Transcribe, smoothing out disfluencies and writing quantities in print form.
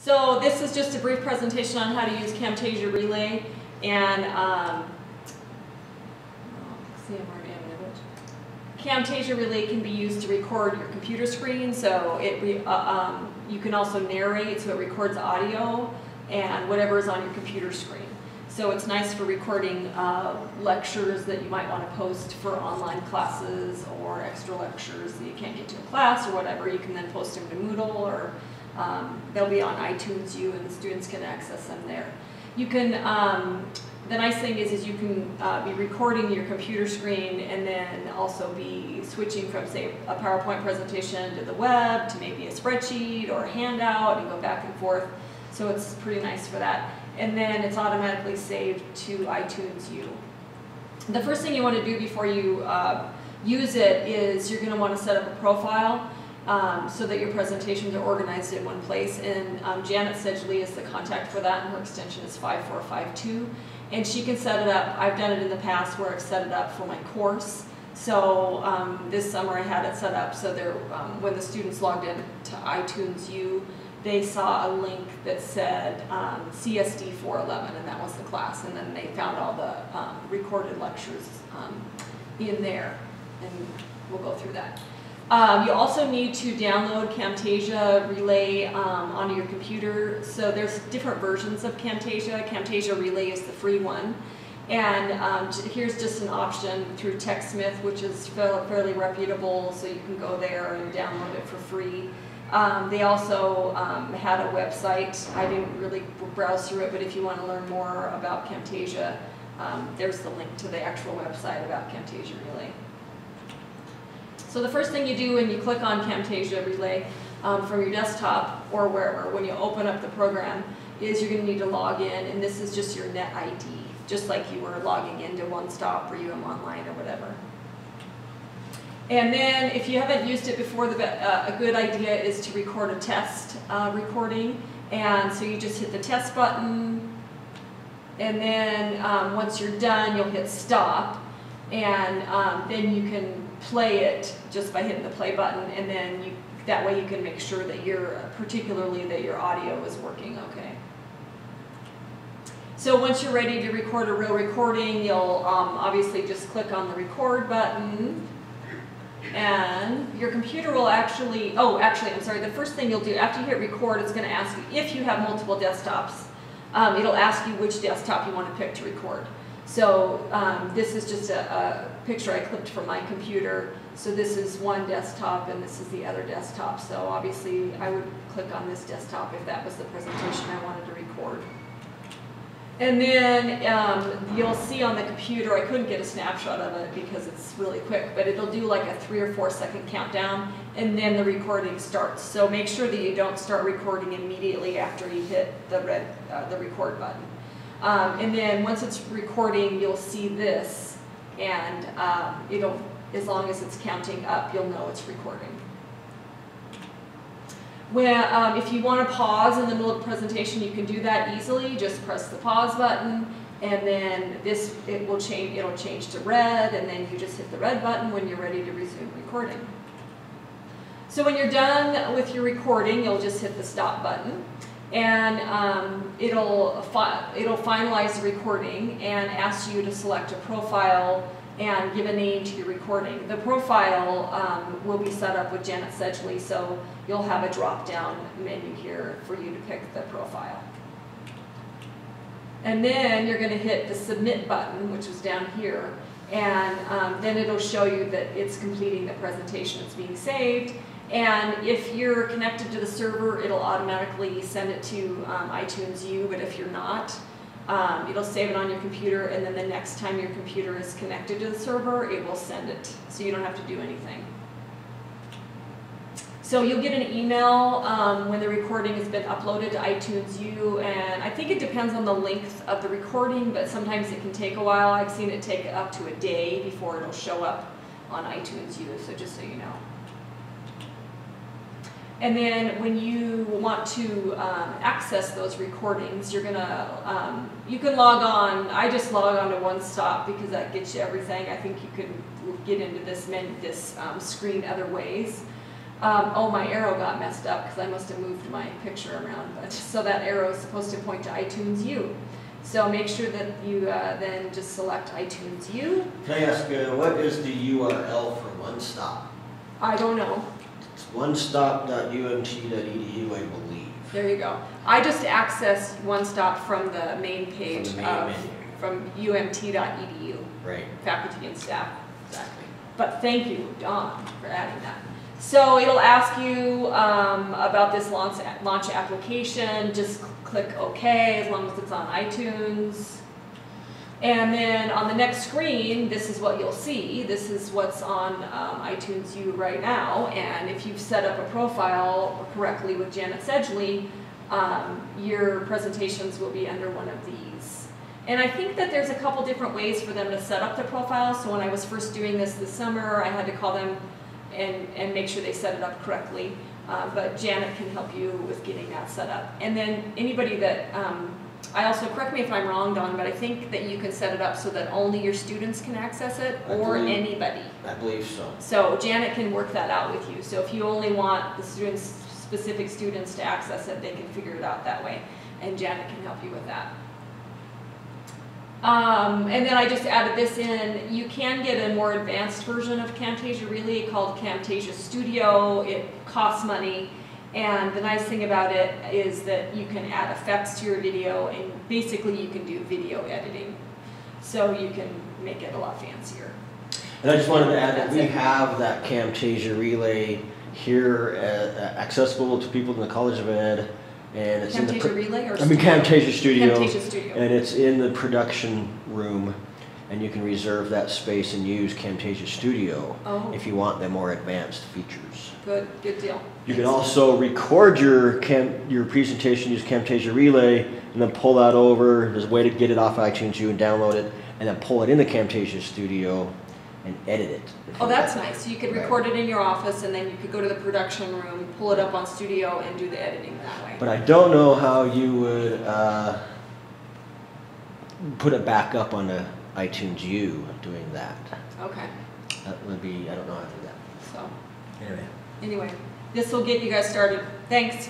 So this is just a brief presentation on how to use Camtasia Relay, and Camtasia Relay can be used to record your computer screen. So you can also narrate, so it records audio and whatever is on your computer screen. So it's nice for recording lectures that you might want to post for online classes or extra lectures that you can't get to in class or whatever. You can then post them to Moodle, or they'll be on iTunes U, and the students can access them there. You can, the nice thing is you can be recording your computer screen and then also be switching from, say, a PowerPoint presentation to the web to maybe a spreadsheet or a handout, and go back and forth. So it's pretty nice for that. And then it's automatically saved to iTunes U. The first thing you want to do before you use it is you're going to want to set up a profile so that your presentations are organized in one place. And Janet Sedgley is the contact for that, and her extension is 5452. And she can set it up. I've done it in the past where I've set it up for my course. So this summer I had it set up so there, when the students logged in to iTunes U, they saw a link that said CSD 411, and that was the class. And then they found all the recorded lectures in there, and we'll go through that. You also need to download Camtasia Relay onto your computer. So there's different versions of Camtasia. Camtasia Relay is the free one. And here's just an option through TechSmith, which is fairly reputable, so you can go there and download it for free. They also had a website. I didn't really browse through it, but if you want to learn more about Camtasia, there's the link to the actual website about Camtasia Relay. So the first thing you do when you click on Camtasia Relay from your desktop or wherever, when you open up the program, is you're going to need to log in, and this is just your net ID, just like you were logging into One Stop or UM Online or whatever. And then if you haven't used it before, a good idea is to record a test recording. And so you just hit the test button, and then once you're done, you'll hit stop, and then you can play it just by hitting the play button, and then that way you can make sure that particularly that your audio is working okay. So once you're ready to record a real recording, you'll obviously just click on the record button, and your computer will actually, I'm sorry, the first thing you'll do after you hit record, it's going to ask you if you have multiple desktops. It'll ask you which desktop you want to pick to record. So this is just a picture I clipped from my computer. So this is one desktop and this is the other desktop. So obviously I would click on this desktop if that was the presentation I wanted to record. And then you'll see on the computer, I couldn't get a snapshot of it because it's really quick, but it'll do like a 3 or 4 second countdown, and then the recording starts. So make sure that you don't start recording immediately after you hit the record button. And then once it's recording, you'll see this, and as long as it's counting up, you'll know it's recording. If you want to pause in the middle of the presentation, you can do that easily. Just press the pause button, and then it'll change to red, and then you just hit the red button when you're ready to resume recording. So when you're done with your recording, you'll just hit the stop button, and it'll finalize the recording and ask you to select a profile and give a name to your recording. The profile will be set up with Janet Sedgley, so you'll have a drop-down menu here for you to pick the profile. And then you're going to hit the submit button, which is down here, and then it'll show you that it's completing the presentation, it's being saved. And if you're connected to the server, it'll automatically send it to iTunes U, but if you're not, it'll save it on your computer, and then the next time your computer is connected to the server, it will send it, so you don't have to do anything. So you'll get an email when the recording has been uploaded to iTunes U, and I think it depends on the length of the recording, but sometimes it can take a while. I've seen it take up to a day before it'll show up on iTunes U, so just so you know. And then when you want to access those recordings, you can log on. I just log on to One Stop because that gets you everything. I think you can get into this screen other ways. Oh, my arrow got messed up because I must have moved my picture around. But so that arrow is supposed to point to iTunes U. So make sure that you then just select iTunes U. Can I ask, what is the URL for One Stop? I don't know. It's onestop.umt.edu, I believe. There you go. I just accessed One Stop from the main page From the main menu. from umt.edu. Right. Faculty and staff. Exactly. But thank you, Dawn, for adding that. So it'll ask you about this launch application. Just click OK as long as it's on iTunes. And then on the next screen, this is what you'll see. This is what's on iTunes U right now. And if you've set up a profile correctly with Janet Sedgley, your presentations will be under one of these. And I think that there's a couple different ways for them to set up the profile. So when I was first doing this summer, I had to call them and make sure they set it up correctly. But Janet can help you with getting that set up. And then anybody that, I also, correct me if I'm wrong, Dawn, but I think that you can set it up so that only your students can access it, or anybody. I believe so. So Janet can work that out with you. So if you only want the specific students to access it, they can figure it out that way. And Janet can help you with that. And then I just added this in. You can get a more advanced version of Camtasia Relay called Camtasia Studio. It costs money, and the nice thing about it is that you can add effects to your video, and basically you can do video editing. So you can make it a lot fancier. And I just wanted to add that we have that Camtasia Relay here accessible to people in the College of Ed. And it's Camtasia Relay or Camtasia Studio. Camtasia Studio. And it's in the production room, and you can reserve that space and use Camtasia Studio if you want the more advanced features. Good deal. You can also record your presentation, use Camtasia Relay, and then pull that over. There's a way to get it off iTunes U and download it, and then pull it into Camtasia Studio and edit it. Oh, that's nice. So you could record it in your office, and then you could go to the production room, pull it up on Studio, and do the editing that way. But I don't know how you would put it back up on the iTunes U doing that. Okay. That would be, I don't know how to do that. So, Anyway. anyway, this will get you guys started. Thanks.